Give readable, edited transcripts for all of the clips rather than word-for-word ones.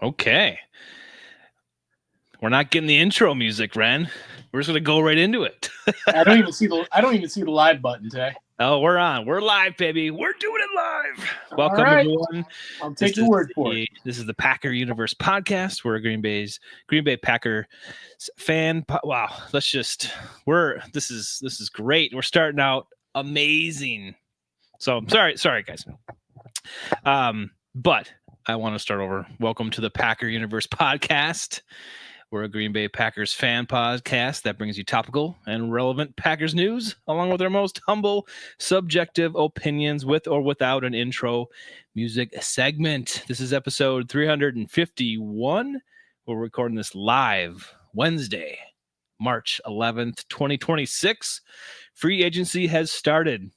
Okay. We're not getting the intro music, Ren. We're just gonna go right into it. I don't even see the live button today. Oh, we're on. We're live, baby. We're doing it live. All Welcome, right. everyone. I'll take your word for it. This is the Packer Universe podcast. We're a Green Bay Packer fan. Wow, this is great. We're starting out amazing. So sorry, guys. But I want to start over. Welcome to the Packer Universe podcast. We're a Green Bay Packers fan podcast that brings you topical and relevant Packers news, along with our most humble, subjective opinions with or without an intro music segment. This is episode 351. We're recording this live Wednesday, March 11th, 2026. Free agency has started.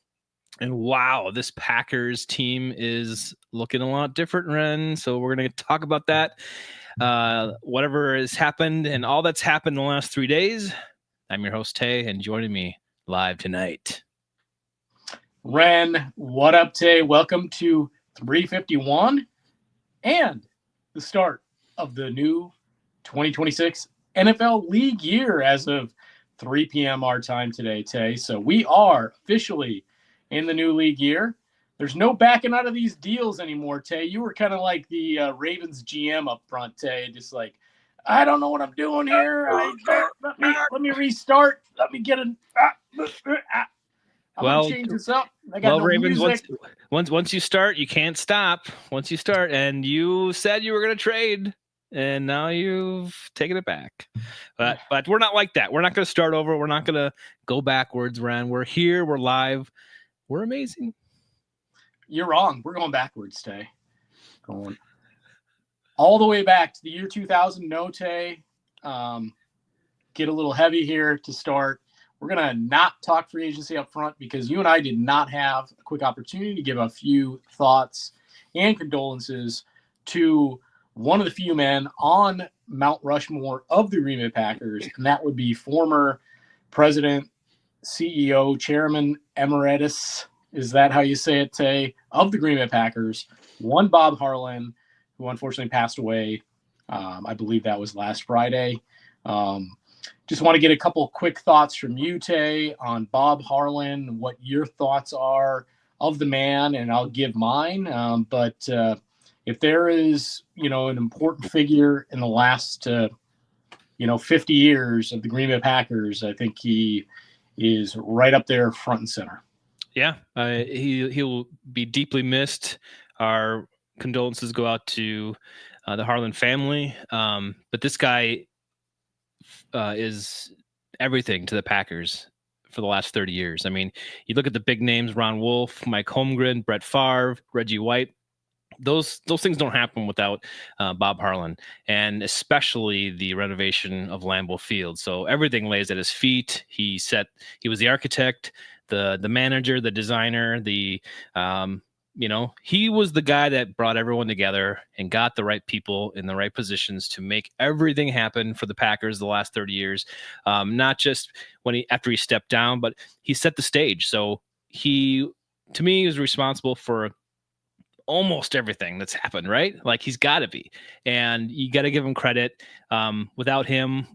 And wow, this Packers team is looking a lot different, Ren. So we're going to talk about that. Whatever has happened and all that's happened in the last 3 days. I'm your host, Tay, and joining me live tonight. Ren, what up, Tay? Welcome to 351 and the start of the new 2026 NFL League year as of 3 p.m. our time today, Tay. So we are officially in the new league year. There's no backing out of these deals anymore, Tay. You were kind of like the Ravens GM up front, Tay. Just like, I don't know what I'm doing here. Let me restart. Let me get I'm gonna change this up. I got no Ravens, music. once you start, you can't stop. Once you start, and you said you were going to trade, and now you've taken it back. But we're not like that. We're not going to start over. We're not going to go backwards, Ren. We're here. We're live. We're amazing. You're wrong. We're going backwards, Tay. Going all the way back to the year 2000. No, Tay. Get a little heavy here to start. We're going to not talk free agency up front because you and I did not have a quick opportunity to give a few thoughts and condolences to one of the few men on Mount Rushmore of the Green Bay Packers, and that would be former president, CEO, chairman emeritus, is that how you say it, Tay, of the Green Bay Packers, one Bob Harlan, who unfortunately passed away. I believe that was last Friday. Just want to get a couple quick thoughts from you, Tay, on Bob Harlan, what your thoughts are of the man, and I'll give mine. But if there is, an important figure in the last, 50 years of the Green Bay Packers, I think he is right up there front and center. Yeah, he'll be deeply missed. Our condolences go out to the Harlan family. But this guy is everything to the Packers for the last 30 years. I mean, you look at the big names: Ron Wolf, Mike Holmgren, Brett Favre, Reggie White. Those things don't happen without Bob Harlan, and especially the renovation of Lambeau Field. So everything lays at his feet. He was the architect, the manager, the designer, he was the guy that brought everyone together and got the right people in the right positions to make everything happen for the Packers the last 30 years. Not just after he stepped down, but he set the stage. So to me, was responsible for almost everything that's happened, right? Like, he's got to be, and you got to give him credit. Without him,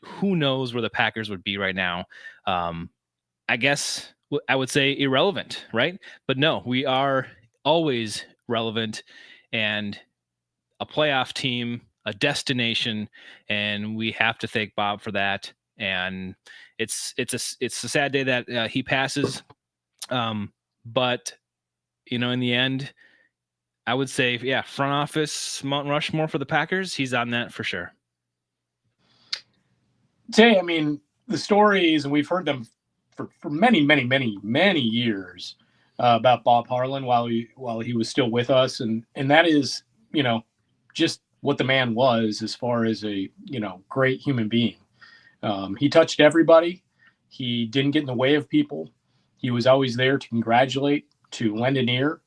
who knows where the Packers would be right now? I guess I would say irrelevant, right? But no, we are always relevant and a playoff team, a destination, and we have to thank Bob for that. And it's a sad day that he passes. But in the end, I would say, yeah, front office, Mount Rushmore for the Packers. He's on that for sure. Tay, I mean, the stories, and we've heard them for many, many, many, many years about Bob Harlan while he was still with us, and that is, just what the man was as far as a great human being. He touched everybody. He didn't get in the way of people. He was always there to congratulate, to lend an ear.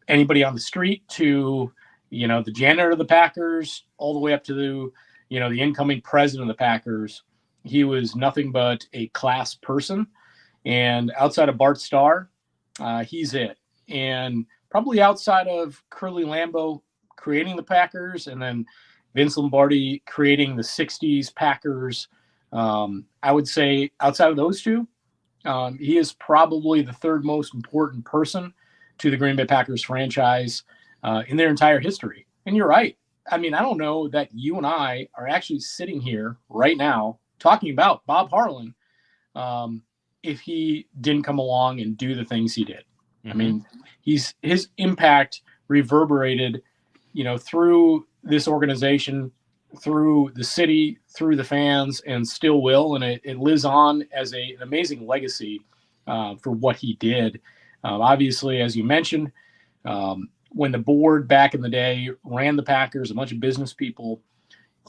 Anybody on the street to, the janitor of the Packers, all the way up to the incoming president of the Packers. He was nothing but a class person. And outside of Bart Starr, he's it. And probably outside of Curly Lambeau, creating the Packers, and then Vince Lombardi creating the 60s Packers. I would say outside of those two, he is probably the third most important person to the Green Bay Packers franchise in their entire history. And you're right. I mean, I don't know that you and I are actually sitting here right now talking about Bob Harlan if he didn't come along and do the things he did. Mm-hmm. I mean, his impact reverberated, through this organization, through the city, through the fans, and still will. And it lives on as an amazing legacy for what he did. Obviously, as you mentioned, when the board back in the day ran the Packers, a bunch of business people,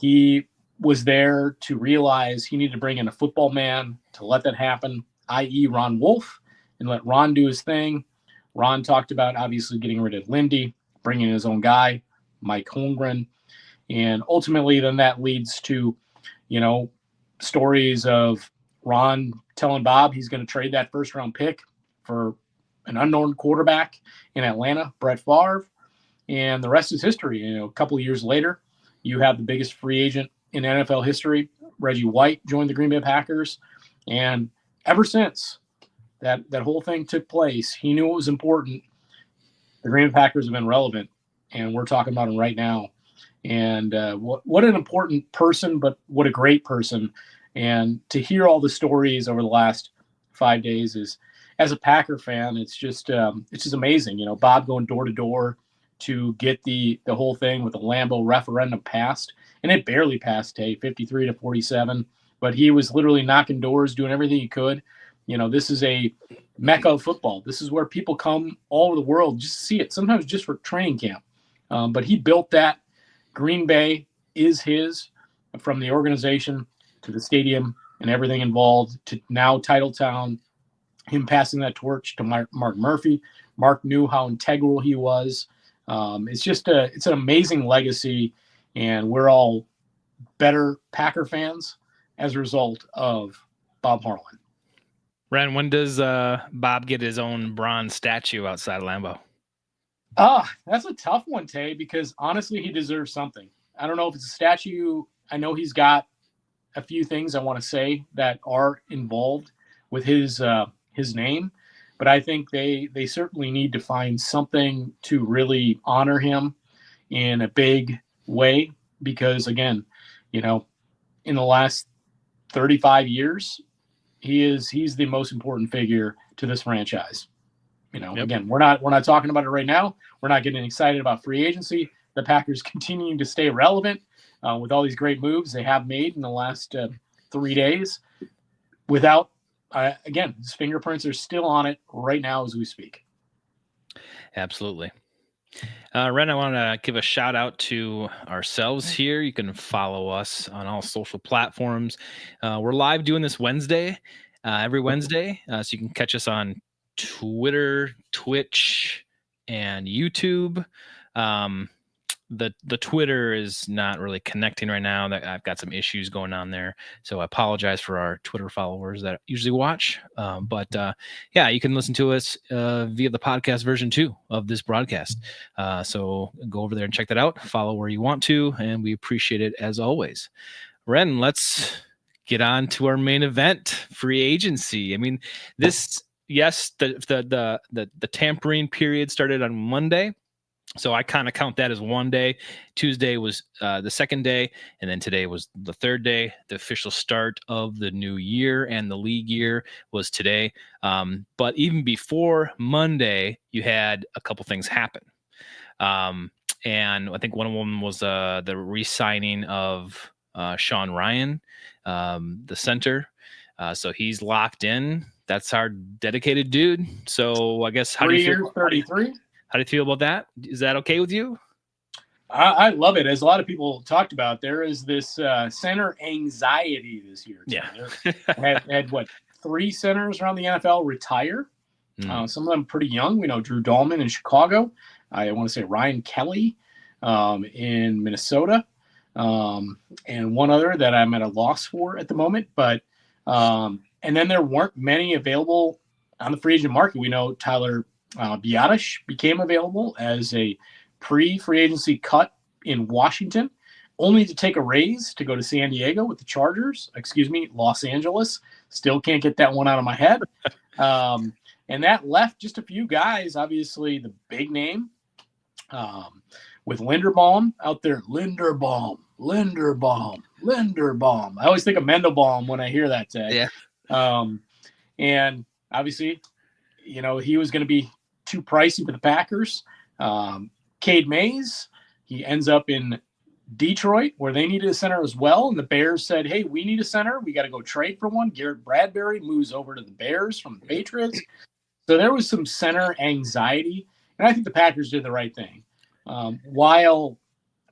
he was there to realize he needed to bring in a football man to let that happen, i.e. Ron Wolf, and let Ron do his thing. Ron talked about obviously getting rid of Lindy, bringing in his own guy, Mike Holmgren. And ultimately then that leads to, stories of Ron telling Bob he's going to trade that first round pick for an unknown quarterback in Atlanta, Brett Favre, and the rest is history. A couple of years later, you have the biggest free agent in NFL history. Reggie White joined the Green Bay Packers, and ever since that whole thing took place, he knew it was important. The Green Bay Packers have been relevant, and we're talking about him right now. And what an important person, but what a great person. And to hear all the stories over the last 5 days is, as a Packer fan, it's just amazing. Bob going door to door to get the whole thing with the Lambeau referendum passed, and it barely passed, 53-47. But he was literally knocking doors, doing everything he could. This is a mecca of football. This is where people come all over the world just to see it, sometimes just for training camp. But he built that. Green Bay is his, from the organization to the stadium and everything involved, to now Titletown. Him passing that torch to Mark Murphy. Mark knew how integral he was. It's an amazing legacy, and we're all better Packer fans as a result of Bob Harlan. Ren, when does Bob get his own bronze statue outside of Lambeau? That's a tough one, Tay, because honestly, he deserves something. I don't know if it's a statue. I know he's got a few things I want to say that are involved with his name, but I think they certainly need to find something to really honor him in a big way, because again, in the last 35 years, he's the most important figure to this franchise. Yep. Again, we're not talking about it right now. We're not getting excited about free agency. The Packers continuing to stay relevant with all these great moves they have made in the last 3 days. Without, again, his fingerprints are still on it right now as we speak. Absolutely. Ren, I want to give a shout out to ourselves here. You can follow us on all social platforms. We're live doing this Wednesday, every Wednesday. So you can catch us on Twitter, Twitch, and YouTube. The Twitter is not really connecting right now. That I've got some issues going on there, so I apologize for our Twitter followers that usually watch. But you can listen to us via the podcast version too of this broadcast. So go over there and check that out. Follow where you want to, and we appreciate it as always. Ren, let's get on to our main event, free agency. I mean, the tampering period started on Monday. So I kind of count that as one day. Tuesday was the second day, and then today was the third day. The official start of the new year and the league year was today. But even before Monday, you had a couple things happen. And I think one of them was the re-signing of Sean Ryan, the center. So he's locked in. That's our dedicated dude. So I guess how do you feel? 33. How do you feel about that? Is that okay with you? I love it. As a lot of people talked about, there is this center anxiety this year. Yeah. had 3 centers around the NFL retire. Some of them pretty young. We know Drew Dahlman in Chicago. I want to say Ryan Kelly in Minnesota. And one other that I'm at a loss for at the moment. But and then there weren't many available on the free agent market. We know Tyler Biadasz became available as a pre-free agency cut in Washington, only to take a raise to go to San Diego with the Chargers. Los Angeles. Still can't get that one out of my head. And that left just a few guys, obviously the big name, with Linderbaum out there. Linderbaum. I always think of Mendelbaum when I hear that tag. Yeah. And obviously, he was going to be too pricey for the Packers. Cade Mays, he ends up in Detroit, where they needed a center as well. And the Bears said, hey, we need a center. We got to go trade for one. Garrett Bradbury moves over to the Bears from the Patriots. So there was some center anxiety. And I think the Packers did the right thing. While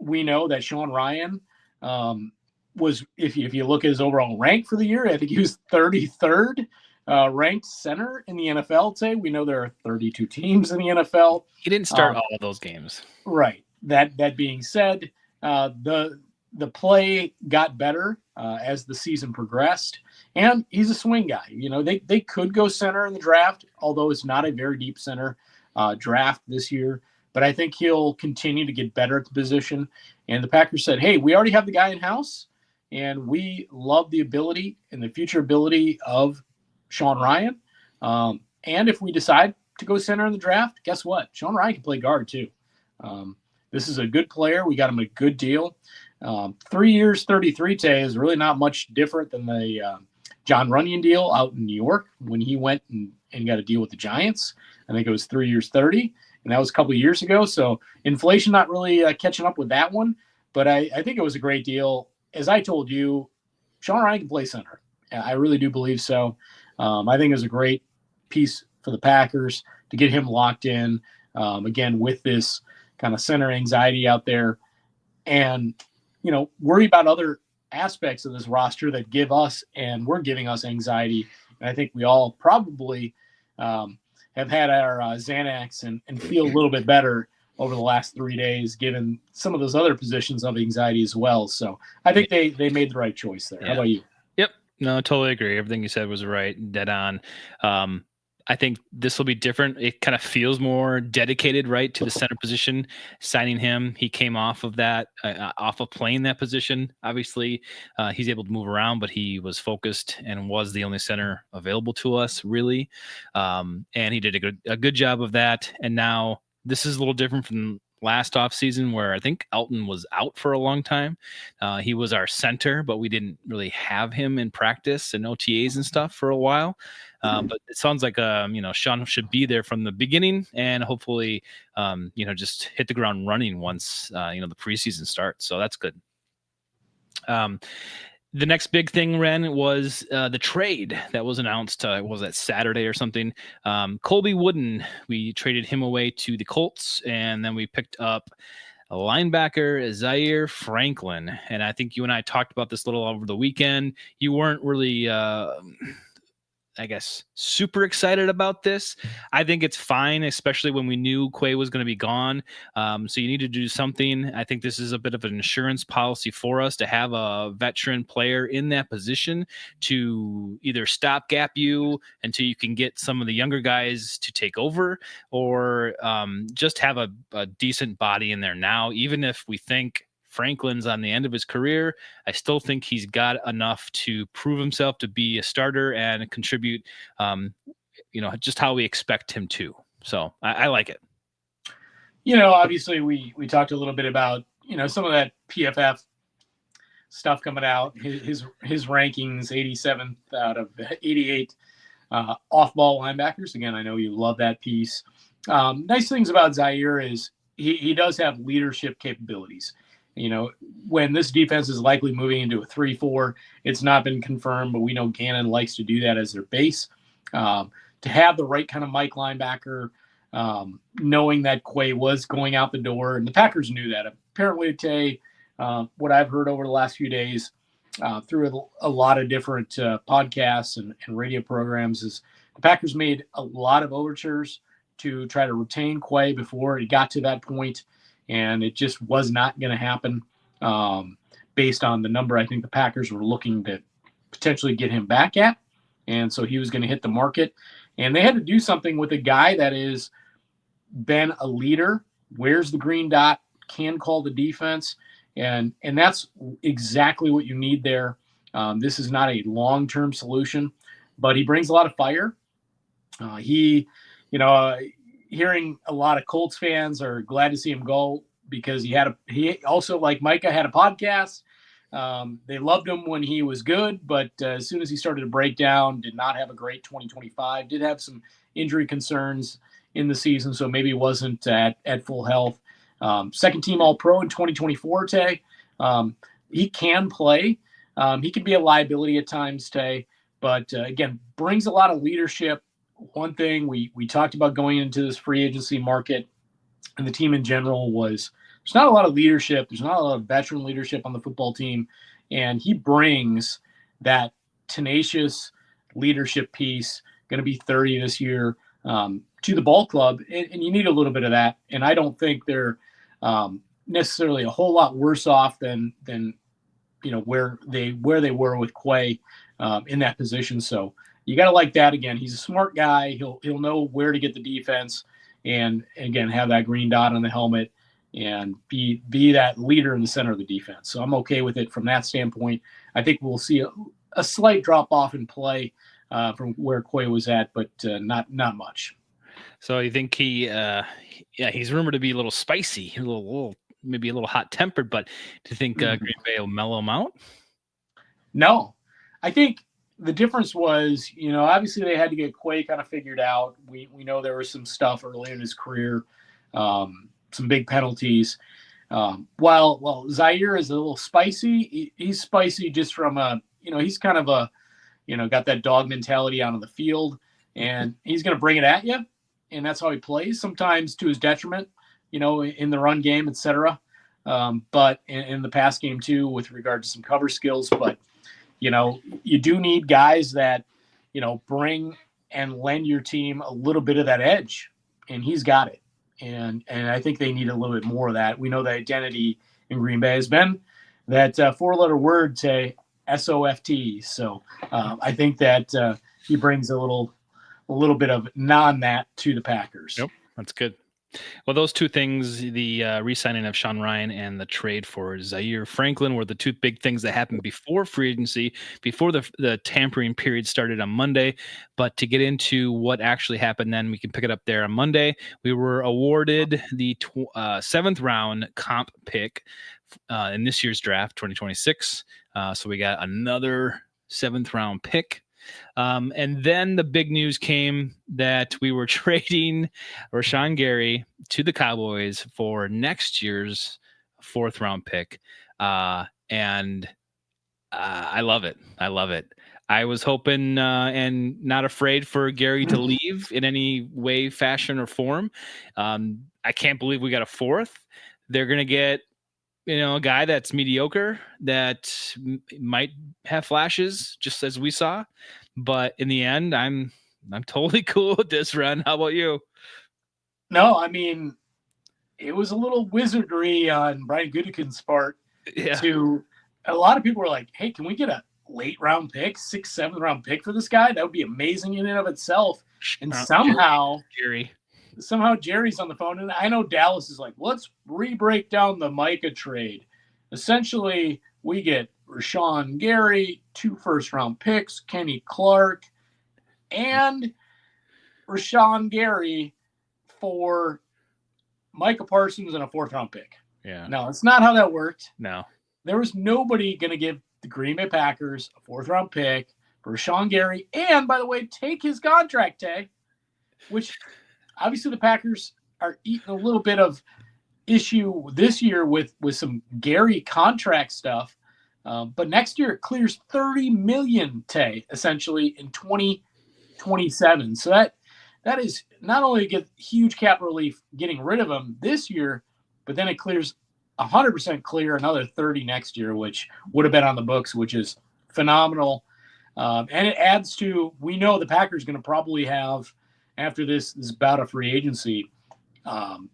we know that Sean Ryan was, if you look at his overall rank for the year, I think he was 33rd ranked center in the NFL today. We know there are 32 teams in the NFL. He didn't start all of those games. Right. That being said, the play got better as the season progressed, and he's a swing guy. They could go center in the draft, although it's not a very deep center draft this year. But I think he'll continue to get better at the position. And the Packers said, hey, we already have the guy in-house, and we love the ability and the future ability of Sean Ryan. And if we decide to go center in the draft, guess what? Sean Ryan can play guard too. This is a good player. We got him a good deal. 3 years, 33 today is really not much different than the John Runyon deal out in New York when he went and got a deal with the Giants. I think it was 3 years, 30. And that was a couple of years ago. So inflation not really catching up with that one. But I think it was a great deal. As I told you, Sean Ryan can play center. I really do believe so. I think it was a great piece for the Packers to get him locked in, again, with this kind of center anxiety out there. And, worry about other aspects of this roster that give us and were giving us anxiety. And I think we all probably have had our Xanax and feel a little bit better over the last 3 days, given some of those other positions of anxiety as well. So I think they made the right choice there. Yeah. How about you? Yep. No, totally agree. Everything you said was right. Dead on. I think this will be different. It kind of feels more dedicated, right, to the center position. Signing him, he came off of that, off of playing that position. Obviously, he's able to move around, but he was focused and was the only center available to us, really. And he did a good job of that. And now this is a little different from last offseason, where I think Elton was out for a long time. He was our center, but we didn't really have him in practice and OTAs and stuff for a while. But it sounds like, Sean should be there from the beginning and hopefully, just hit the ground running once, the preseason starts. So that's good. The next big thing, Ren, was the trade that was announced. Was that Saturday or something? Colby Wooden, we traded him away to the Colts, and then we picked up a linebacker, Zaire Franklin. And I think you and I talked about this a little over the weekend. You weren't really, super excited about this. I think it's fine, especially when we knew Quay was going to be gone. So you need to do something. I think this is a bit of an insurance policy for us to have a veteran player in that position to either stopgap you until you can get some of the younger guys to take over, or just have a decent body in there now. Even if we think Franklin's on the end of his career, I still think he's got enough to prove himself to be a starter and contribute, just how we expect him to. So I like it. Obviously we talked a little bit about, some of that PFF stuff coming out, his rankings, 87th out of 88 off-ball linebackers. Again, I know you love that piece. Nice things about Zaire is he does have leadership capabilities. When this defense is likely moving into a 3-4, it's not been confirmed, but we know Gannon likes to do that as their base. To have the right kind of Mike linebacker, knowing that Quay was going out the door, and the Packers knew that. Apparently, Tay, what I've heard over the last few days through a lot of different podcasts and radio programs is the Packers made a lot of overtures to try to retain Quay before it got to that point. And it just was not going to happen based on the number I think the Packers were looking to potentially get him back at. And so he was going to hit the market. And they had to do something with a guy that has been a leader wears the green dot, can call the defense, and that's exactly what you need there. This is not a long-term solution, but he brings a lot of fire. He, you know, hearing a lot of Colts fans are glad to see him go because he also, like Micah, had a podcast. They loved him when he was good, but as soon as he started to break down, did not have a great 2025, did have some injury concerns in the season, so maybe wasn't at full health. Second team All-Pro in 2024, Tay. He can play. He can be a liability at times, Tay, but again, brings a lot of leadership. One thing we talked about going into this free agency market and the team in general was there's not a lot of leadership. There's not a lot of veteran leadership on the football team, and he brings that tenacious leadership piece, going to be 30 this year, to the ball club, and you need a little bit of that. And I don't think they're necessarily a whole lot worse off than where they were with Quay in that position. So you got to like that. Again, he's a smart guy. He'll know where to get the defense, and again have that green dot on the helmet and be that leader in the center of the defense. So I'm okay with it from that standpoint. I think we'll see a slight drop off in play from where Quay was at, but not much. So you think he's rumored to be a little spicy, maybe a little hot tempered, but do you think Green Bay will mellow him out? No, I think the difference was, obviously they had to get Quay kind of figured out. We know there was some stuff early in his career, some big penalties. While Zaire is a little spicy, he's spicy just from he's kind of got that dog mentality out on the field, and he's going to bring it at you, and that's how he plays. Sometimes to his detriment, in the run game, etc. But in the pass game too, with regard to some cover skills. But you do need guys that bring and lend your team a little bit of that edge, and he's got it. And I think they need a little bit more of that. We know the identity in Green Bay has been that four-letter word, say SOFT. So I think that he brings a little bit of that to the Packers. Yep, that's good. Well, those two things, the re-signing of Sean Ryan and the trade for Zaire Franklin, were the two big things that happened before free agency, before the tampering period started on Monday. But to get into what actually happened then, we can pick it up there on Monday. We were awarded the 7th round comp pick in this year's draft, 2026. So we got another 7th round pick. And then the big news came that we were trading Rashawn Gary to the Cowboys for next year's 4th round pick. And I love it. I was hoping and not afraid for Gary to leave in any way, fashion, or form. I can't believe we got a 4th. They're going to get a guy that's mediocre, that might have flashes, just as we saw. But in the end, I'm totally cool with this, Ren. How about you? No, I mean, it was a little wizardry on Brian Gutekunst's part. Yeah. A lot of people were like, hey, can we get a late round pick, 6th, 7th round pick for this guy? That would be amazing in and of itself. And somehow Jerry's on the phone. And I know Dallas is like, let's re-break down the Micah trade. Essentially, we get Rashawn Gary, 2 first-round picks, Kenny Clark, and Rashawn Gary for Micah Parsons and a 4th-round pick. Yeah. No, it's not how that worked. No. There was nobody going to give the Green Bay Packers a 4th-round pick for Rashawn Gary and, by the way, take his contract tag, which obviously the Packers are eating a little bit of issue this year with some Gary contract stuff. But next year it clears $30 million, Tay, essentially in 2027. So that is not only get huge cap relief getting rid of him this year, but then it clears 100% clear another 30 next year, which would have been on the books, which is phenomenal. And it adds to, we know the Packers going to probably have, after this bout of free agency, 3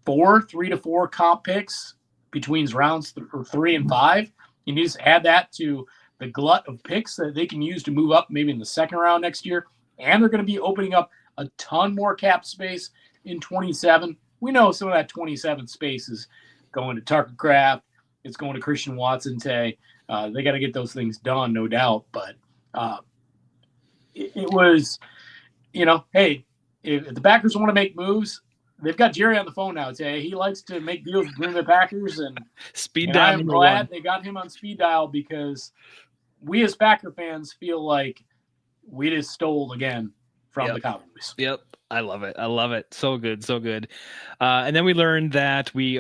to 4 comp picks between rounds 3 and 5. You need to add that to the glut of picks that they can use to move up maybe in the 2nd round next year. And they're going to be opening up a ton more cap space in 27. we know some of that 27th space is going to Tucker Kraft. It's going to Christian Watson, Tay. They got to get those things done, no doubt. But it was, hey, if the Packers want to make moves, they've got Jerry on the phone now, Tay. He likes to make deals with Green Bay Packers, and I'm glad they got him on speed dial, because we as Packer fans feel like we just stole again from the Cowboys. Yep. I love it. I love it. So good. So good. And then we learned that we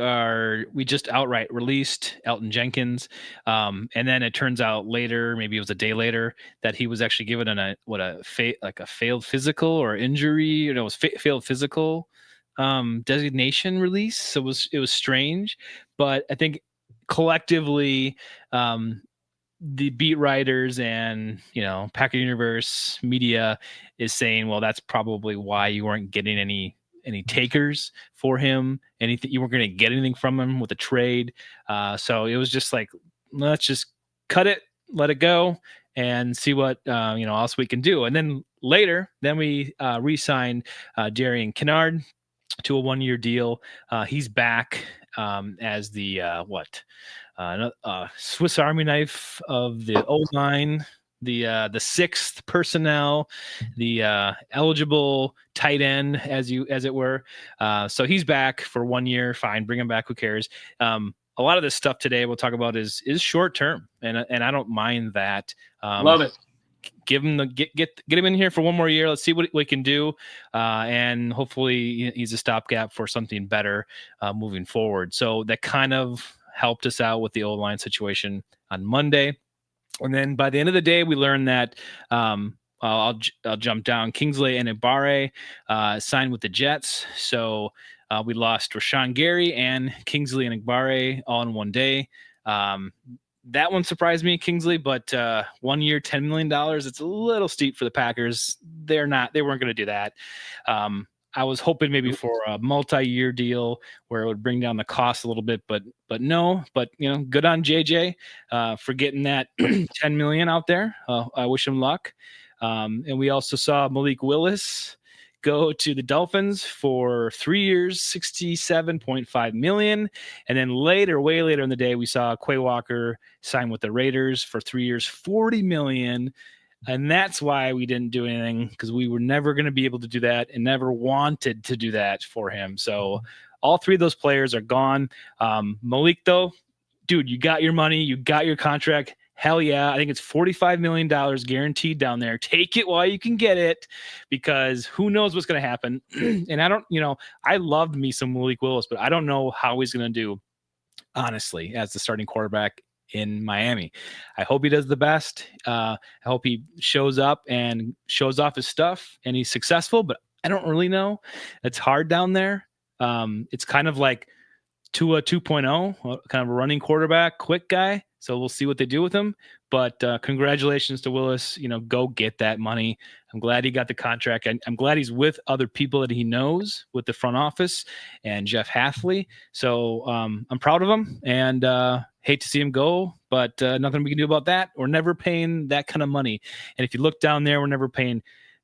just outright released Elton Jenkins. And then it turns out later, maybe it was a day later, that he was actually given a failed physical or injury, it was failed physical designation release. So it was strange, but I think collectively, the beat writers and Packer Universe media is saying, well, that's probably why you weren't getting any takers for him. Anything, you weren't going to get anything from him with a trade. So it was just like, let's just cut it, let it go, and see what else we can do. And then later, we re-signed Darian Kinnard to a 1-year deal. He's back as the Swiss Army knife of the O-line, the sixth personnel, the eligible tight end, as it were. So he's back for 1 year. Fine, bring him back. Who cares? A lot of this stuff today we'll talk about is short term, and I don't mind that. Love it. Give him get him in here for 1 more year. Let's see what we can do, and hopefully he's a stopgap for something better moving forward. So that kind of helped us out with the O-line situation on Monday. And then by the end of the day, we learned that I'll jump down. Kingsley and Igbare signed with the Jets. So we lost Rashawn Gary and Kingsley and Igbare all in one day. That one surprised me, Kingsley, but 1 year, $10 million, it's a little steep for the Packers. They weren't going to do that. I was hoping maybe for a multi-year deal where it would bring down the cost a little bit, but no. But good on JJ for getting that $10 million out there. I wish him luck. And we also saw Malik Willis go to the Dolphins for 3 years, $67.5 million. And then way later in the day, we saw Quay Walker sign with the Raiders for 3 years, $40 million. And that's why we didn't do anything, because we were never going to be able to do that and never wanted to do that for him. So all three of those players are gone. Malik, though, dude, you got your money. You got your contract. Hell yeah. I think it's $45 million guaranteed down there. Take it while you can get it, because who knows what's going to happen. And I loved me some Malik Willis, but I don't know how he's going to do, honestly, as the starting quarterback in Miami. I hope he does the best. I hope he shows up and shows off his stuff and he's successful, but I don't really know. It's hard down there. It's kind of like Tua 2.0, kind of a running quarterback, quick guy. So we'll see what they do with him. But congratulations to Willis. Go get that money. I'm glad he got the contract. I'm glad he's with other people that he knows with the front office and Jeff Hathley. So I'm proud of him, and hate to see him go, but nothing we can do about that. We're never paying that kind of money. And if you look down there, we're never paying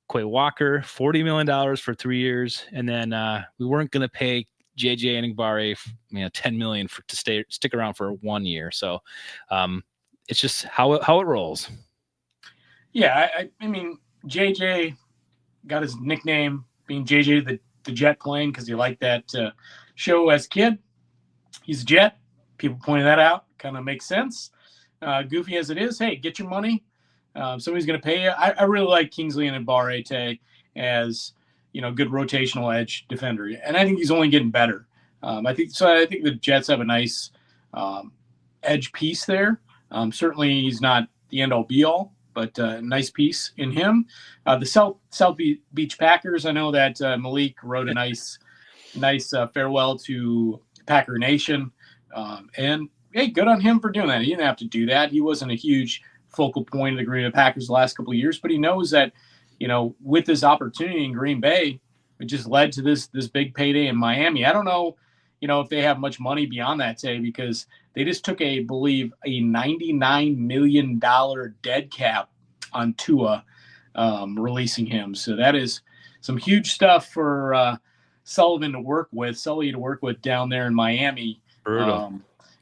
Quay Walker $40 million for 3 years. And then we weren't going to pay JJ and Igbare, $10 million to stick around for 1 year. So it's just how it rolls. Yeah, I mean, JJ got his nickname being JJ the Jet plane because he liked that show as a kid. He's a Jet. People pointed that out. Kind of makes sense. Goofy as it is, hey, get your money. Somebody's going to pay you. I really like Kingsley and Igbare as good rotational edge defender, and I think he's only getting better. I think the Jets have a nice edge piece there. Certainly, he's not the end all be all, but a nice piece in him. The South Beach Packers. I know that Malik wrote a nice farewell to Packer Nation, and hey, good on him for doing that. He didn't have to do that. He wasn't a huge focal point of the Green Bay Packers the last couple of years, but he knows that with this opportunity in Green Bay, it just led to this big payday in Miami. I don't know, if they have much money beyond that today, because they just took I believe a $99 million dead cap on Tua, releasing him. So that is some huge stuff for Sully to work with down there in Miami. Brutal.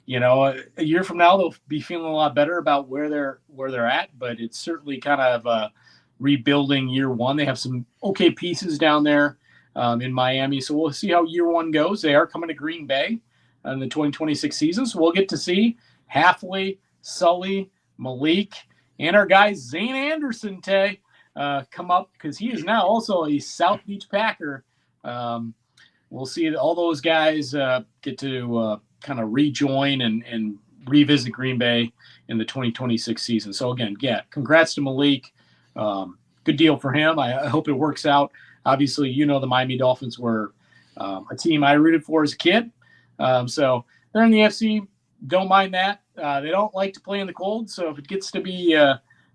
A year from now they'll be feeling a lot better about where they're at, but it's certainly kind of rebuilding year one. They have some okay pieces down there in Miami, so we'll see how year one goes. They are coming to Green Bay in the 2026 season, so we'll get to see Halfley, Sully, Malik, and our guy Zane Anderson, Tay, come up because he is now also a South Beach Packer. We'll see all those guys get to kind of rejoin and revisit Green Bay in the 2026 season. So again, yeah, congrats to Malik. Good deal for him. I hope it works out. Obviously, the Miami Dolphins were a team I rooted for as a kid. So they're in the FC. Don't mind that. They don't like to play in the cold. So if it gets to be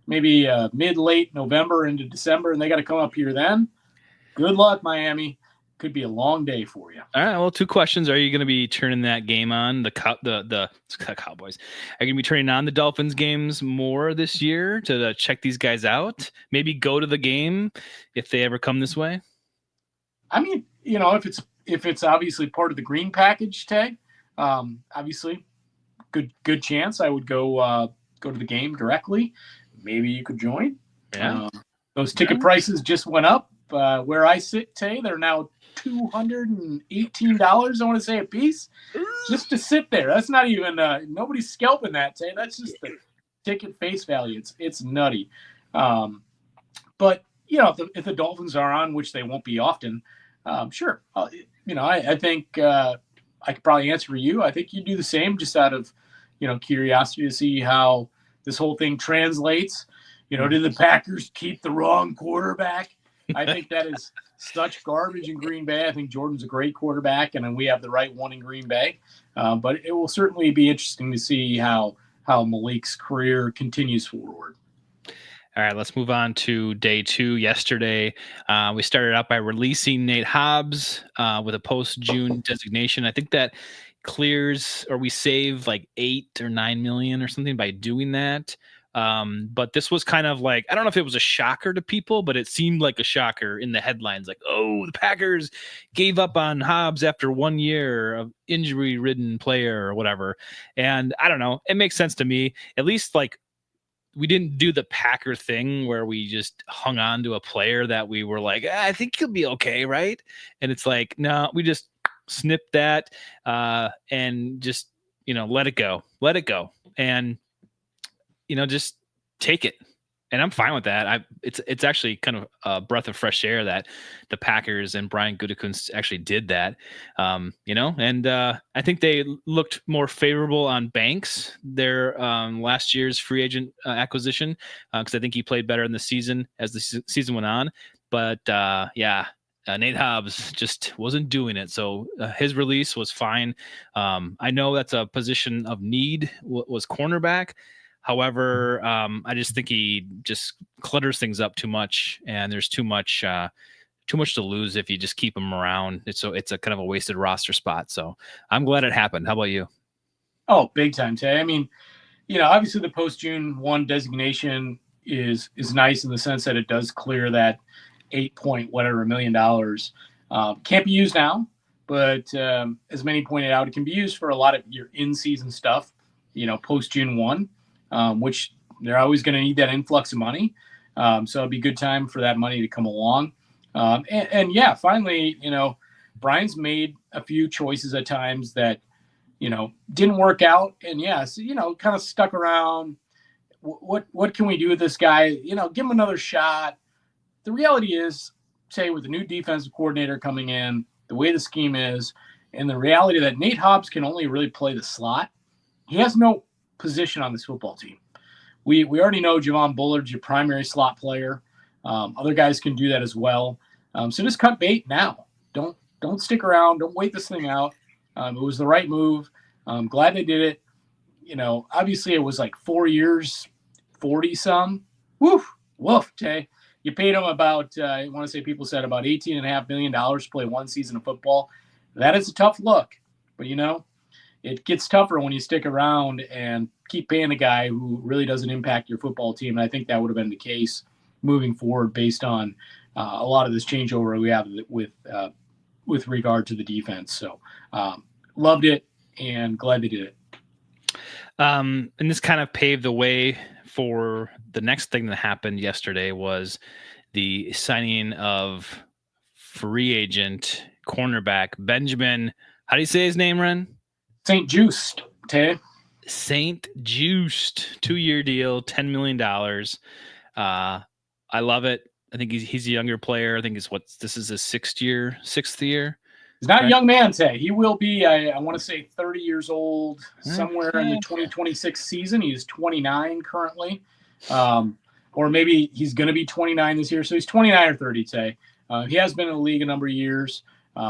maybe mid-late November into December and they got to come up here then, good luck, Miami. Could be a long day for you. All right. Well, 2 questions. Are you going to be turning that game on, the Cowboys? Are you going to be turning on the Dolphins games more this year to check these guys out? Maybe go to the game if they ever come this way? I mean, if it's obviously part of the green package tag, obviously good chance I would go to the game directly. Maybe you could join. Yeah. Those ticket prices just went up. Where I sit today, they're now $218, I want to say, a piece, just to sit there. That's not even nobody's scalping that today. That's just the ticket face value. It's nutty. But if the Dolphins are on, which they won't be often, sure. I think I could probably answer for you. I think you do the same, just out of curiosity to see how this whole thing translates. Did the Packers keep the wrong quarterback? I think that is such garbage in Green Bay. I think Jordan's a great quarterback, and we have the right one in Green Bay. But it will certainly be interesting to see how Malik's career continues forward. All right, let's move on to day 2. Yesterday, we started out by releasing Nate Hobbs with a post-June designation. I think that clears, or we save like $8 or $9 million or something by doing that. But this was kind of like, I don't know if it was a shocker to people, but it seemed like a shocker in the headlines. Like, oh, the Packers gave up on Hobbs after 1 year of injury-ridden player or whatever. And I don't know. It makes sense to me. At least, like, we didn't do the Packer thing where we just hung on to a player that we were like, I think he'll be okay, right? And it's like, no, we just snipped that and just, let it go. Let it go. And just take it. And I'm fine with that. It's actually kind of a breath of fresh air that the Packers and Brian Gutekunst actually did that, and I think they looked more favorable on Banks, their last year's free agent acquisition, because I think he played better in the season as the season went on. But Nate Hobbs just wasn't doing it. So his release was fine. I know that's a position of need, was cornerback. However, I just think he just clutters things up too much, and there's too much to lose if you just keep him around. It's a kind of a wasted roster spot. So I'm glad it happened. How about you? Oh, big time, Tay. I mean, obviously the post-June 1 designation is nice in the sense that it does clear that $8 million. Can't be used now, but as many pointed out, it can be used for a lot of your in-season stuff, post-June 1. Which they're always going to need that influx of money. So it'd be a good time for that money to come along. Finally, Brian's made a few choices at times that, didn't work out. And kind of stuck around. What can we do with this guy? Give him another shot. The reality is, say, with the new defensive coordinator coming in, the way the scheme is, and the reality that Nate Hobbs can only really play the slot, he has no position on this football team. We already know Javon Bullard's your primary slot player. Other guys can do that as well. So just cut bait now. Don't stick around. Don't wait this thing out. It was the right move. I'm glad they did it. Obviously it was like 4 years, 40 some. Woof, Tay. You paid him about, I want to say people said about $18.5 million to play 1 season of football. That is a tough look. But it gets tougher when you stick around and keep paying a guy who really doesn't impact your football team. And I think that would have been the case moving forward based on a lot of this changeover we have with with regard to the defense. So loved it and glad they did it. And this kind of paved the way for the next thing that happened yesterday was the signing of free agent cornerback Benjamin. How do you say his name, Ren? St. Just, Tay. St. Just, 2-year deal, $10 million. I love it. I think he's a younger player. I think this is his sixth year. He's not a young man, Tay. He will be, I want to say 30 years old somewhere in the 2026 season. He's 29 currently. Or maybe he's going to be 29 this year. So he's 29 or 30, Tay. He has been in the league a number of years.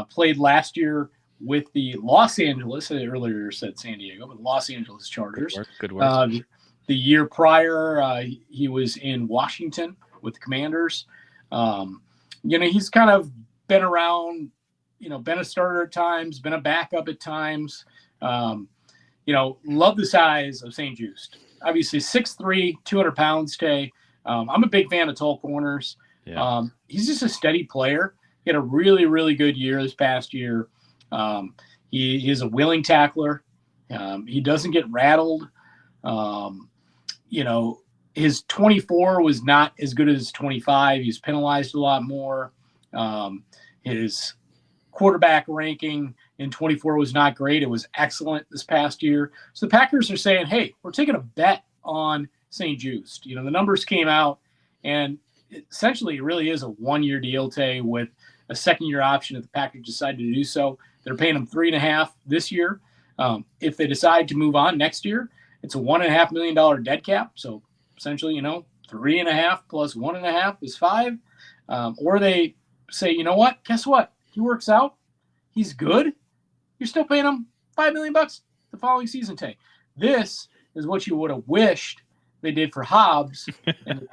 Played last year with the Los Angeles, I earlier said San Diego, but Los Angeles Chargers. Good work. The year prior, he was in Washington with the Commanders. He's kind of been around, been a starter at times, been a backup at times. Love the size of St. Just. Obviously 6'3", 200 pounds, Tay. I'm a big fan of tall corners. Yeah. He's just a steady player. He had a really, really good year this past year. He is a willing tackler. He doesn't get rattled. His 24 was not as good as his 25. He's penalized a lot more. His quarterback ranking in 24 was not great. It was excellent this past year. So the Packers are saying, hey, we're taking a bet on St. Just. The numbers came out, and essentially it really is a 1-year deal, Tay, with a second-year option if the Packers decide to do so. They're paying him $3.5 this year. If they decide to move on next year, it's a $1.5 million dead cap. So essentially, 3.5 plus 1.5 is 5. Or they say, you know what? Guess what? He works out. He's good. You're still paying him $5 million the following season, Tay. This is what you would have wished they did for Hobbs. And the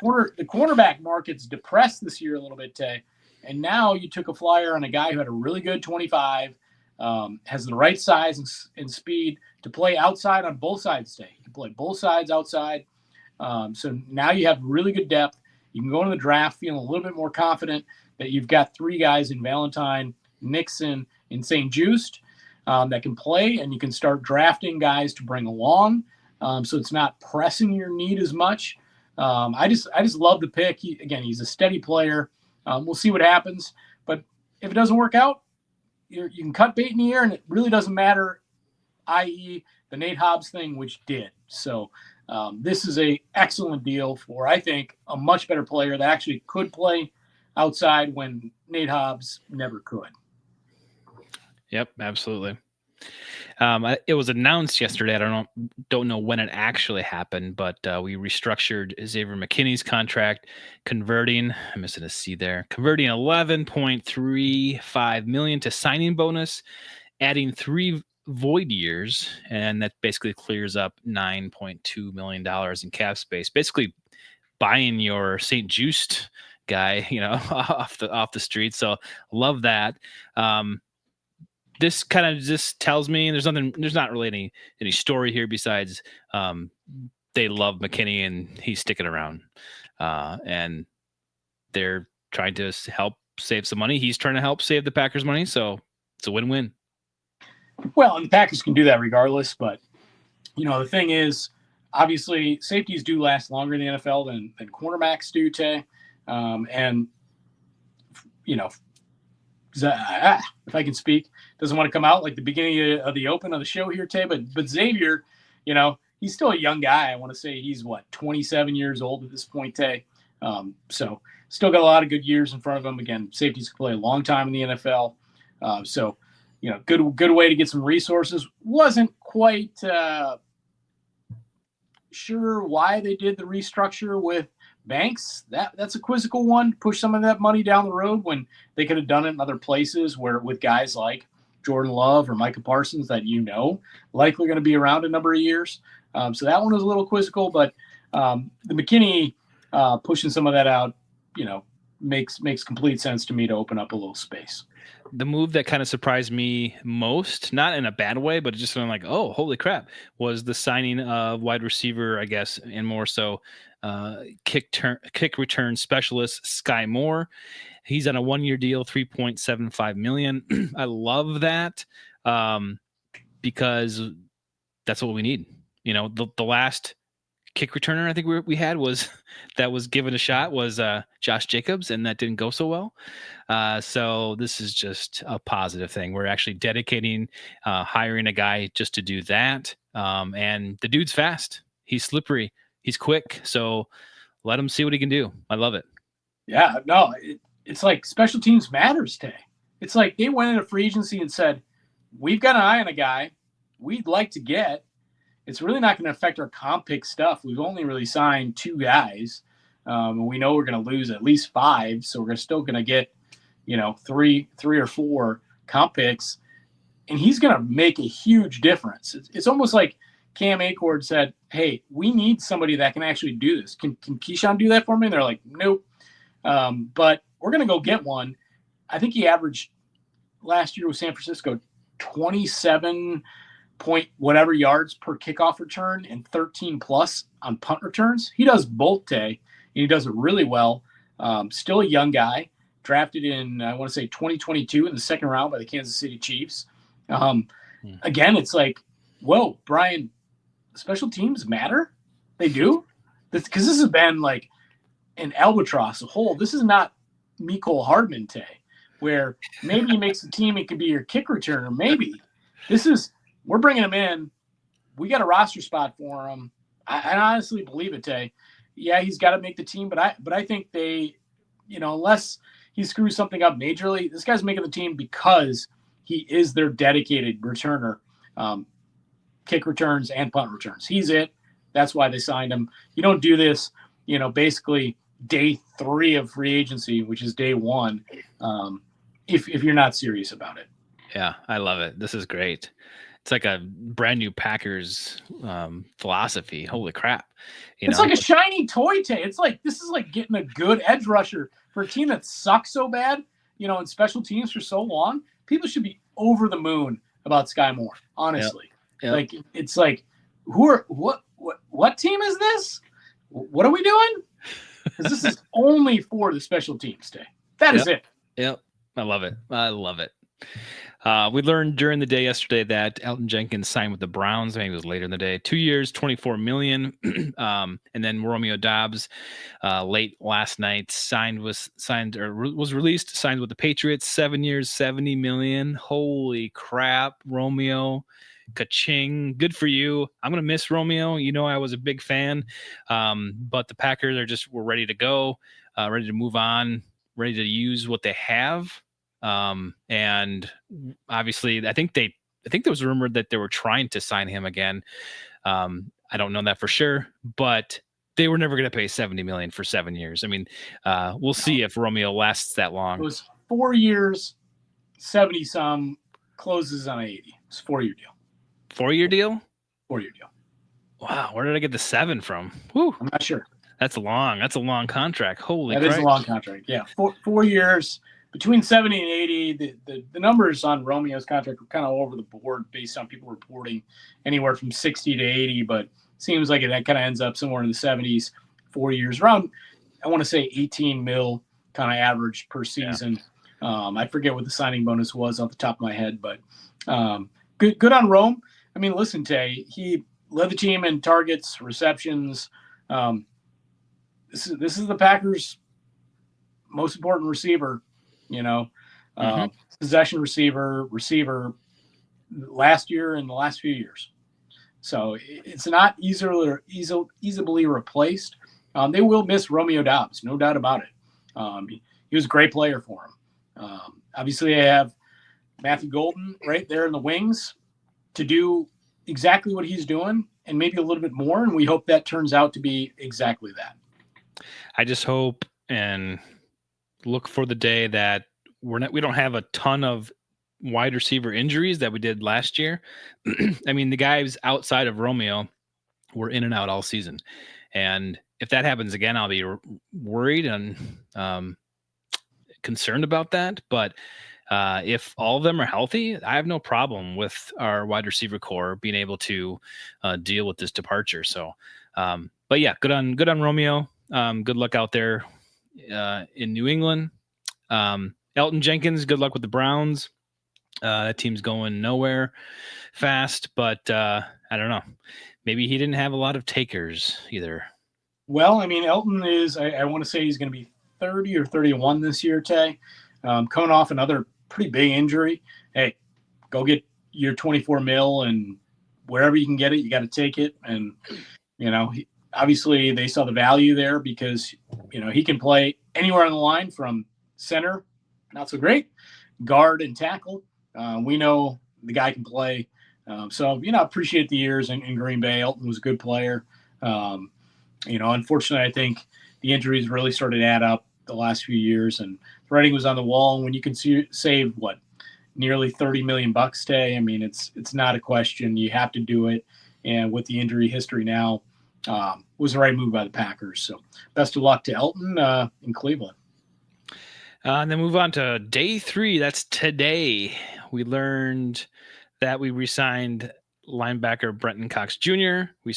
cornerback market's depressed this year a little bit, Tay. And now you took a flyer on a guy who had a really good 25, has the right size and speed to play outside on both sides, Tay. You can play both sides outside. So now you have really good depth. You can go into the draft feeling a little bit more confident that you've got 3 guys in Valentine, Nixon, and St. Just that can play, and you can start drafting guys to bring along. So it's not pressing your need as much. I just love the pick. He's a steady player. We'll see what happens. But if it doesn't work out, you can cut bait in the air, and it really doesn't matter, i.e. the Nate Hobbs thing, which did. So this is a excellent deal for, I think, a much better player that actually could play outside when Nate Hobbs never could. Yep, absolutely. It was announced yesterday. I don't know when it actually happened, but we restructured Xavier McKinney's contract, converting $11.35 million to signing bonus, adding 3 void years, and that basically clears up $9.2 million in cap space. Basically, buying your St. Just guy, off the street. So love that. This kind of just tells me there's not really any story here besides they love McKinney and he's sticking around, and they're trying to help save some money. He's trying to help save the Packers money, so it's a win-win. Well, and the Packers can do that regardless, but the thing is, obviously safeties do last longer in the NFL than cornerbacks do, Tay, and if I can speak, doesn't want to come out like the beginning of the open of the show here, Tay, but Xavier, he's still a young guy. I want to say he's 27 years old at this point, Tay. So still got a lot of good years in front of him. Again, safeties can play a long time in the NFL. So good way to get some resources. Wasn't quite sure why they did the restructure with Banks. That's a quizzical one. Push some of that money down the road when they could have done it in other places where with guys like Jordan Love or Micah Parsons that likely going to be around a number of years. So that one was a little quizzical, but the McKinney pushing some of that out, makes complete sense to me to open up a little space. The move that kind of surprised me most, not in a bad way, but just I'm like, oh, holy crap, was the signing of wide receiver, I guess, and more so kick return specialist Sky Moore. He's on a 1-year deal, $3.75 million. I love that because that's what we need. You know, the last kick returner I think we had was that was given a shot was Josh Jacobs, and that didn't go so well. So this is just a positive thing. We're actually dedicating, hiring a guy just to do that. And the dude's fast. He's slippery. He's quick. So let him see what he can do. I love it. Yeah, no, it's like special teams matters, Tay. It's like they went into free agency and said, we've got an eye on a guy we'd like to get. It's really not going to affect our comp pick stuff. We've only really signed 2 guys. And we know we're going to lose at least 5. So we're still going to get, 3 or 4 comp picks. And he's going to make a huge difference. It's almost like Cam Acord said, hey, we need somebody that can actually do this. Can Keyshawn do that for me? And they're like, nope. But we're going to go get one. I think he averaged last year with San Francisco 27 point whatever yards per kickoff return and 13 plus on punt returns. He does both, Tay, and he does it really well. Still a young guy, drafted in, I want to say 2022 in the second round by the Kansas City Chiefs. Again, it's like, whoa, Brian, special teams matter? They do? Because this has been like an albatross, a hole. This is not Mecole Hardman, Tay, where maybe he makes the team, it could be your kick returner, maybe. This is, we're bringing him in. We got a roster spot for him. I honestly believe it, Tay. Yeah, he's got to make the team, but I think they, unless he screws something up majorly, this guy's making the team because he is their dedicated returner, kick returns and punt returns. He's it. That's why they signed him. You don't do this, basically day 3 of free agency, which is day 1, if you're not serious about it. Yeah, I love it. This is great. It's like a brand new Packers philosophy. Holy crap. It's like a shiny toy, Tay. It's like, this is like getting a good edge rusher for a team that sucks so bad, in special teams for so long. People should be over the moon about Sky Moore, honestly. Yep. Like, it's like, what team is this? What are we doing? Because this is only for the special teams, Tay. That is it. Yep. I love it. We learned during the day yesterday that Elton Jenkins signed with the Browns. I think it was later in the day. 2 years, $24 million. And then Romeo Doubs, late last night, was released, signed with the Patriots. 7 years, $70 million. Holy crap, Romeo. Ka-ching. Good for you. I'm going to miss Romeo. I was a big fan. But the Packers we're ready to go, ready to move on, ready to use what they have. And obviously I think there was a rumor that they were trying to sign him again. I don't know that for sure, but they were never going to pay $70 million for 7 years. I mean, we'll see if Romeo lasts that long. It was 4 years, 70 some, closes on 80. It's a 4-year deal. 4-year deal? 4-year deal. Wow. Where did I get the 7 from? Whew. I'm not sure. That's long. That's a long contract. Holy crap. That is a long contract. Yeah. 4 years. Between 70 and 80, the numbers on Romeo's contract were kind of all over the board based on people reporting anywhere from 60 to 80, but seems like that kind of ends up somewhere in the 70s, 4 years, around, I want to say 18 mil kind of average per season. Yeah. I forget what the signing bonus was off the top of my head, but good on Rome. I mean, listen, Tay, he led the team in targets, receptions. This is the Packers' most important receiver. Possession receiver last year and the last few years. So it's not easily replaced. They will miss Romeo Doubs, no doubt about it. He was a great player for him. Obviously, I have Matthew Golden right there in the wings to do exactly what he's doing and maybe a little bit more, and we hope that turns out to be exactly that. I just hope and look for the day that we don't have a ton of wide receiver injuries that we did last year. I mean, the guys outside of Romeo were in and out all season. And if that happens again, I'll be worried. And concerned about that. But if all of them are healthy, I have no problem with our wide receiver core being able to deal with this departure. So, but yeah, good on Romeo. Good luck out there in New England. Elton Jenkins, good luck with the Browns. That team's going nowhere fast, but I don't know. Maybe he didn't have a lot of takers either. Well, I mean, Elton is, I want to say he's going to be 30 or 31 this year, Tay. Coming off another pretty big injury. Hey, go get your 24 mil, and wherever you can get it, you got to take it. And, obviously they saw the value there because, he can play anywhere on the line from center, not so great, guard and tackle. We know the guy can play. So, appreciate the years in Green Bay. Elton was a good player. Unfortunately, I think the injuries really started to add up the last few years, and the writing was on the wall. And when you can save nearly $30 million today, I mean, it's not a question. You have to do it. And with the injury history now, was the right move by the Packers. So best of luck to Elton in Cleveland. And then move on to day 3. That's today. We learned that we re-signed linebacker Brenton Cox Jr. We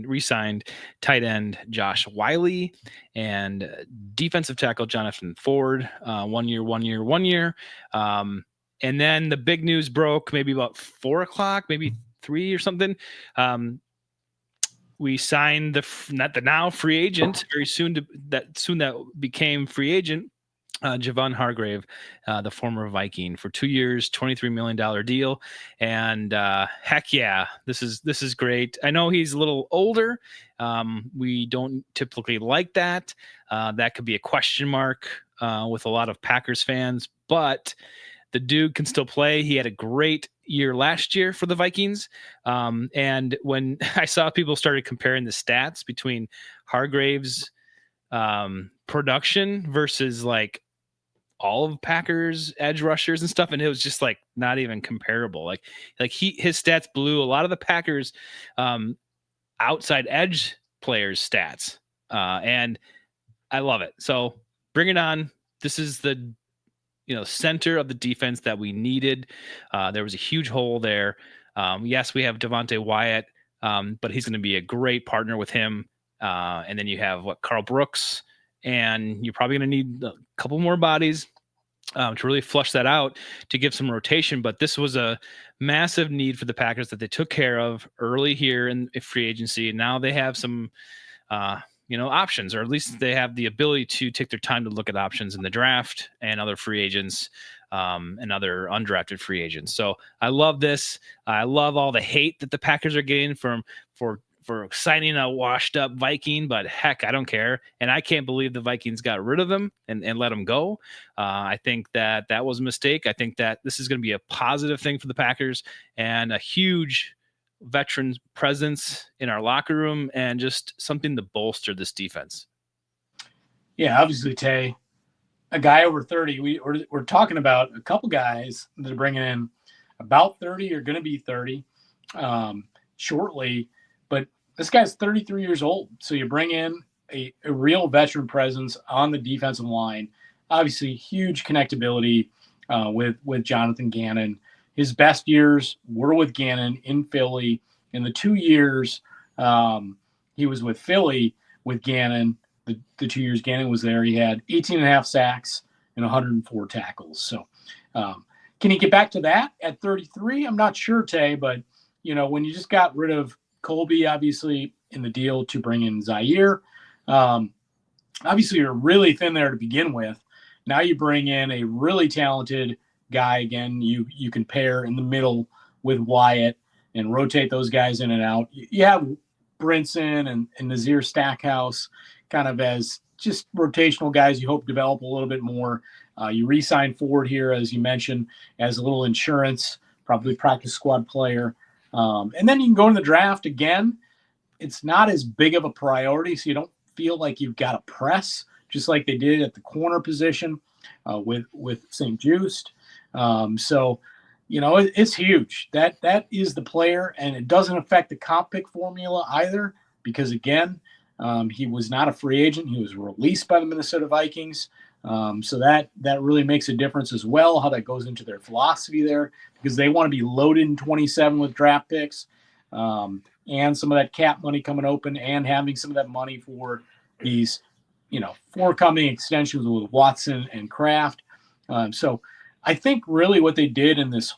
re-signed tight end Josh Wiley and defensive tackle Jonathan Ford. 1 year. And then the big news broke maybe about 4 o'clock, maybe 3 or something. We signed the now free agent very soon that became free agent. Javon Hargrave, the former Viking, for 2 years, $23 million deal. And heck yeah, this is great. I know he's a little older. We don't typically like that. That could be a question mark with a lot of Packers fans, but the dude can still play. He had a great year last year for the Vikings. And when I saw people started comparing the stats between Hargrave's production versus like all of Packers edge rushers and stuff, and it was just like not even comparable. Like his stats blew a lot of the Packers outside edge players' stats, and I love it. So bring it on. This is the center of the defense that we needed. There was a huge hole there. Yes, we have Devontae Wyatt, but he's going to be a great partner with him. And then you have Carl Brooks. And you're probably going to need a couple more bodies to really flush that out to give some rotation. But this was a massive need for the Packers that they took care of early here in free agency. And now they have some, options, or at least they have the ability to take their time to look at options in the draft and other free agents and other undrafted free agents. So I love this. I love all the hate that the Packers are getting for signing a washed up Viking, but heck, I don't care. And I can't believe the Vikings got rid of him and let him go. I think that was a mistake. I think that this is going to be a positive thing for the Packers and a huge veteran presence in our locker room and just something to bolster this defense. Yeah, obviously, Tay, a guy over 30, we're talking about a couple guys that are bringing in about 30 or going to be 30 shortly, but this guy's 33 years old. So you bring in a real veteran presence on the defensive line. Obviously, huge connectability with Jonathan Gannon. His best years were with Gannon in Philly. In the 2 years he was with Philly with Gannon, the 2 years Gannon was there, he had 18 and a half sacks and 104 tackles. So can he get back to that at 33? I'm not sure, Tay, but, when you just got rid of Colby, obviously, in the deal to bring in Zaire. Obviously, you're really thin there to begin with. Now you bring in a really talented guy again. You can pair in the middle with Wyatt and rotate those guys in and out. You have Brinson and Nazir Stackhouse kind of as just rotational guys you hope develop a little bit more. You re-sign Ford here, as you mentioned, as a little insurance, probably practice squad player. And then you can go in the draft again. It's not as big of a priority, so you don't feel like you've got to press, just like they did at the corner position with St. Just. So, it's huge. That is the player, and it doesn't affect the comp pick formula either because, again, he was not a free agent. He was released by the Minnesota Vikings. So that really makes a difference as well, how that goes into their philosophy there, because they want to be loaded in 27 with draft picks, and some of that cap money coming open, and having some of that money for these, forthcoming extensions with Watson and Kraft. So I think really what they did in this,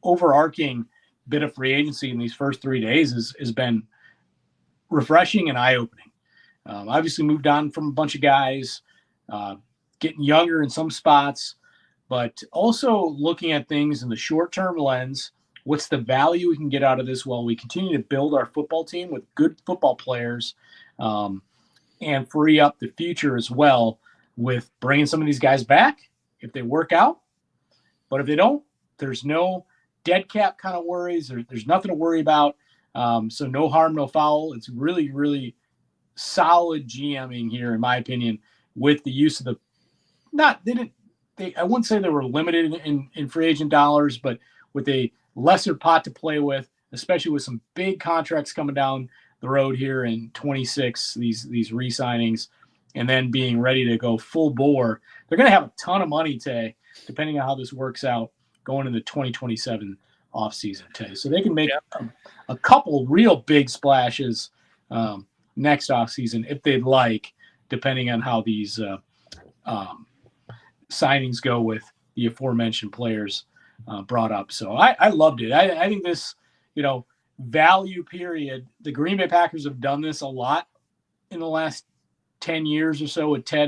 overarching bit of free agency in these first 3 days has been refreshing and eye-opening. Obviously moved on from a bunch of guys, getting younger in some spots, but also looking at things in the short-term lens. What's the value we can get out of this while we continue to build our football team with good football players, and free up the future as well with bringing some of these guys back if they work out. But if they don't, there's no dead cap kind of worries. There's nothing to worry about. So no harm, no foul. It's really, really solid GMing here, in my opinion, with the use of I wouldn't say they were limited in free agent dollars, but with a lesser pot to play with, especially with some big contracts coming down the road here in 26, these re-signings, and then being ready to go full bore. They're going to have a ton of money, Tay, depending on how this works out going into the 2027 offseason, Tay. So they can make a couple real big splashes next offseason if they'd like, depending on how these signings go with the aforementioned players brought up. So I loved it. I think this, value period, the Green Bay Packers have done this a lot in the last 10 years or so with Ted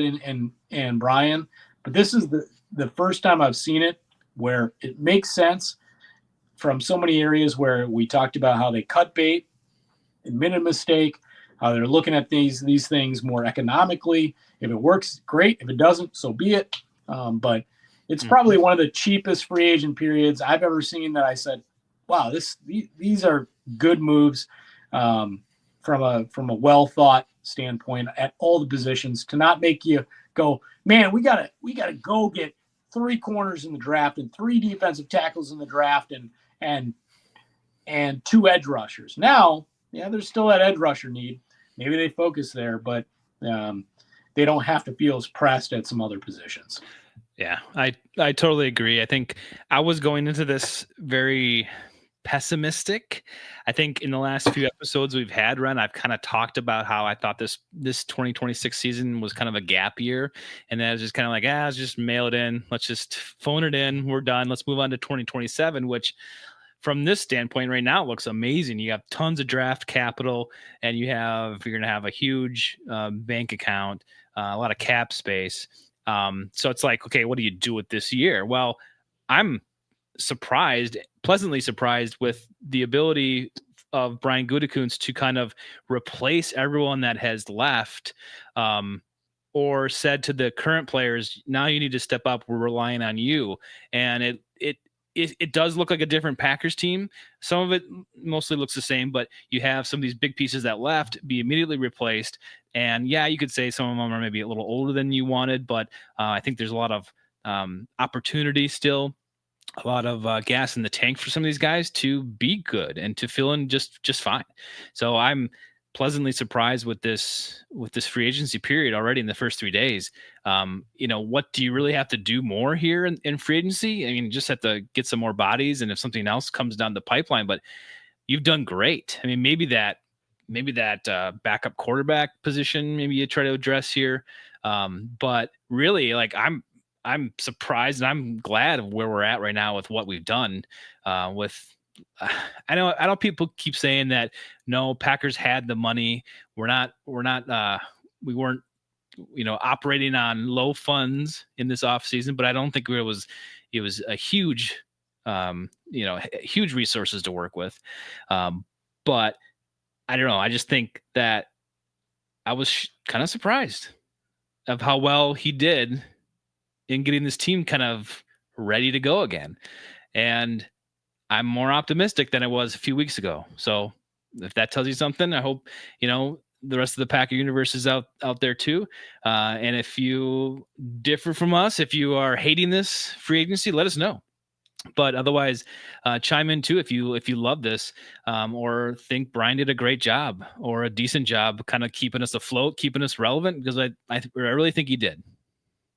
and Brian. But this is the first time I've seen it where it makes sense from so many areas where we talked about how they cut bait, admitted a mistake, how they're looking at these things more economically. If it works, great. If it doesn't, so be it. But it's probably one of the cheapest free agent periods I've ever seen that I said, wow, these are good moves from a well thought standpoint at all the positions, to not make you go, man, we gotta go get 3 corners in the draft and 3 defensive tackles in the draft and 2 edge rushers. Now, there's still that edge rusher need. Maybe they focus there, but they don't have to feel as pressed at some other positions. Yeah, I totally agree. I think I was going into this very pessimistic. I think in the last few episodes we've had, Ren, I've kind of talked about how I thought this 2026 season was kind of a gap year, and then I was just kind of like, let's just mail it in. Let's just phone it in. We're done. Let's move on to 2027, which from this standpoint right now looks amazing. You have tons of draft capital, and you're going to have a huge bank account, a lot of cap space. So it's like, okay, what do you do with this year? Well, I'm pleasantly surprised with the ability of Brian Gutekunst to kind of replace everyone that has left, or said to the current players, now you need to step up. We're relying on you. And it does look like a different Packers team. Some of it mostly looks the same, but you have some of these big pieces that left be immediately replaced. And yeah, you could say some of them are maybe a little older than you wanted, but I think there's a lot of opportunity still, a lot of gas in the tank for some of these guys to be good and to fill in just fine. So I'm pleasantly surprised with this free agency period already in the first 3 days. What do you really have to do more here in free agency? I mean, just have to get some more bodies, and if something else comes down the pipeline, but you've done great. I mean, maybe that backup quarterback position, maybe you try to address here. But really, like, I'm surprised and I'm glad of where we're at right now with what we've done. I know people keep saying that no, Packers had the money. We weren't, operating on low funds in this offseason, but I don't think it was a huge, huge resources to work with. But I don't know. I just think that I was kind of surprised of how well he did in getting this team kind of ready to go again. And I'm more optimistic than I was a few weeks ago. So if that tells you something, I hope, the rest of the Packer universe is out there too. And if you differ from us, if you are hating this free agency, let us know. But otherwise, chime in too if you love this, or think Brian did a great job or a decent job kind of keeping us afloat, keeping us relevant, because I really think he did.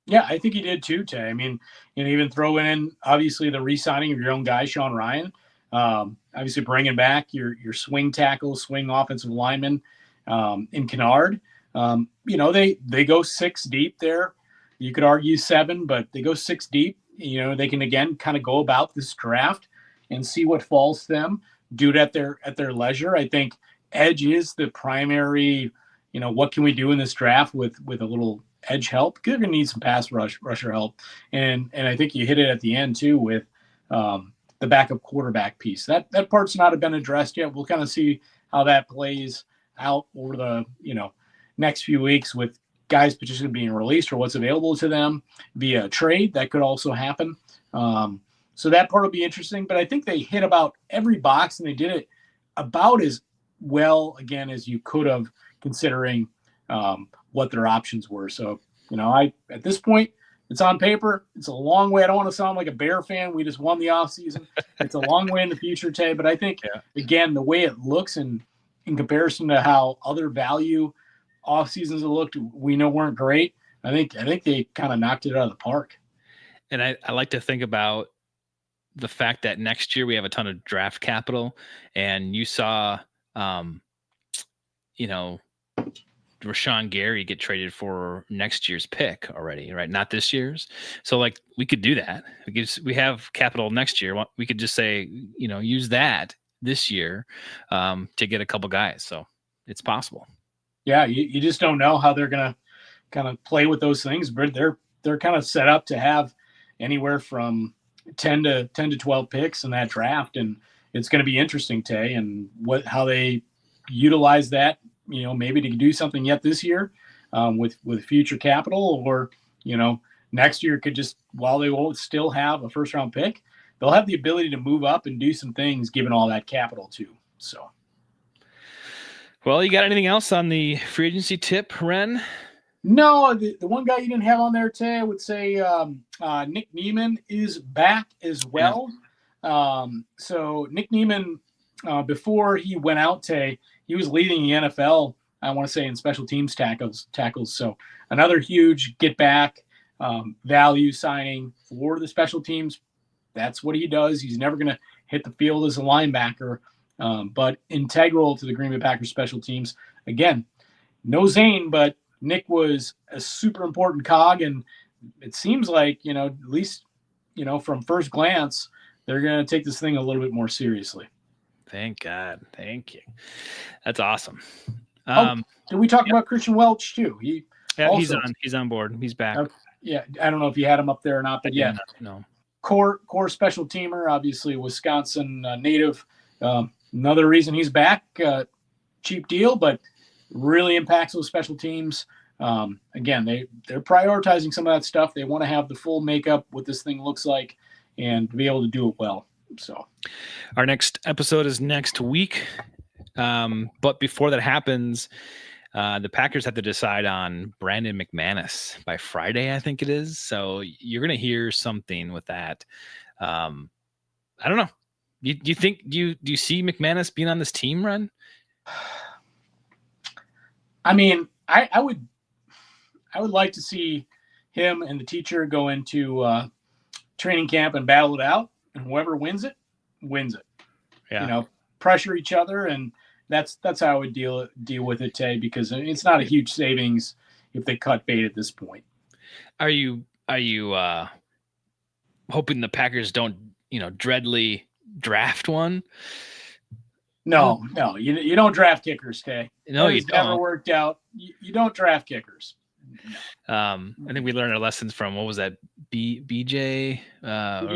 Yeah, I think he did too, Tay. I mean, even throwing in obviously the re-signing of your own guy, Sean Ryan. Obviously bringing back your swing tackle, swing offensive lineman in Kennard. They go 6 deep there. You could argue 7, but they go 6 deep. They can again kind of go about this draft and see what falls to them. Do it at their leisure. I think edge is the primary. What can we do in this draft with a little edge help? You're going to need some pass rusher help, and I think you hit it at the end too with the backup quarterback piece. That part's not been addressed yet. We'll kind of see how that plays out over the next few weeks with guys potentially being released or what's available to them via trade. That could also happen. So that part will be interesting. But I think they hit about every box, and they did it about as well again as you could have, considering what their options were. So at this point, it's on paper. It's a long way. I don't want to sound like a Bear fan. We just won the offseason. It's a long way in the future, Tay. But I think, again, the way it looks in comparison to how other value off seasons have looked, we know weren't great. I think they kind of knocked it out of the park. And I like to think about the fact that next year we have a ton of draft capital, and you saw, Rashawn Gary get traded for next year's pick already, right? Not this year's. So like we could do that. We have capital next year. We could just say, use that this year to get a couple guys. So it's possible. Yeah, you just don't know how they're gonna kind of play with those things, but they're kind of set up to have anywhere from 10 to 12 picks in that draft, and it's going to be interesting, Tay, and how they utilize that. Maybe to do something yet this year with future capital, or next year could just, while they won't still have a first round pick, they'll have the ability to move up and do some things given all that capital too. So. Well, you got anything else on the free agency tip, Ren? No, the one guy you didn't have on there, Tay, I would say Nick Neiman is back as well. Yeah. So Nick Neiman, before he went out, Tay, he was leading the NFL, I want to say, in special teams tackles. So another huge get back value signing for the special teams. That's what he does. He's never going to hit the field as a linebacker, but integral to the Green Bay Packers special teams. Again, no Zane, but Nick was a super important cog, and it seems like, at least, from first glance, they're going to take this thing a little bit more seriously. Thank God. Thank you. That's awesome. Did we talk about Christian Welch too? He's on board. He's back. Yeah. I don't know if you had him up there or not, but yeah. No. Core special teamer, obviously Wisconsin native. Another reason he's back, cheap deal, but really impacts those special teams. Again, they're prioritizing some of that stuff. They want to have the full makeup, what this thing looks like, and be able to do it well. So our next episode is next week. But before that happens, the Packers have to decide on Brandon McManus by Friday, I think it is. So you're going to hear something with that. I don't know. Do you see McManus being on this team, Ren? I mean, I would like to see him and the teacher go into training camp and battle it out, and whoever wins it. Yeah. Pressure each other, and that's how I would deal with it, Tay, because it's not a huge savings if they cut bait at this point. Are you hoping the Packers don't dreadly draft one? No, you don't draft kickers, Tay. No, you don't. Never worked out. You don't draft kickers. No. I think we learned our lessons from, what was that? BJ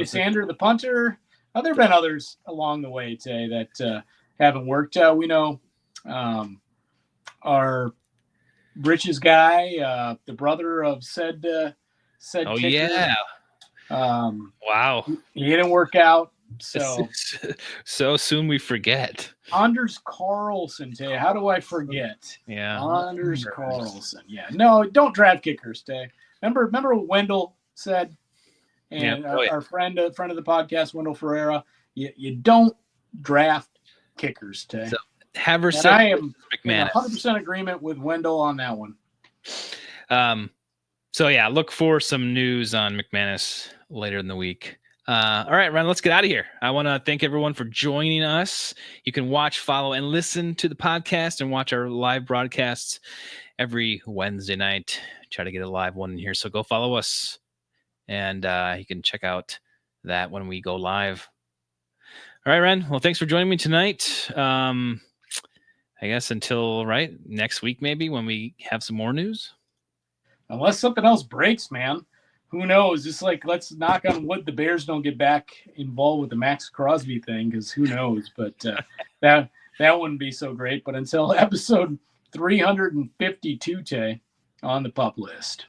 Sander, the punter. There have been others along the way, Tay, that haven't worked. We know our Rich's guy, the brother of said. Oh, kicker. Yeah. Wow. He didn't work out. So soon we forget. Anders Carlson, Tay. How do I forget? Yeah. Anders Carlson. Yeah. No, don't draft kickers, Tay. Remember what Wendell said? And our friend of the podcast, Wendell Ferreira, you don't draft kickers, Tay. So Haversack, I am McManus. 100% agreement with Wendell on that one. So yeah, look for some news on McManus later in the week. All right, Ren, let's get out of here. I want to thank everyone for joining us. You can watch, follow, and listen to the podcast and watch our live broadcasts every Wednesday night. Try to get a live one in here. So go follow us, and you can check out that when we go live. All right, Ren. Well, thanks for joining me tonight. I guess until next week, maybe, when we have some more news. Unless something else breaks, man. Who knows? Just let's knock on wood the Bears don't get back involved with the Max Crosby thing, because who knows? But that wouldn't be so great. But until episode 352, Tay, on the pup list.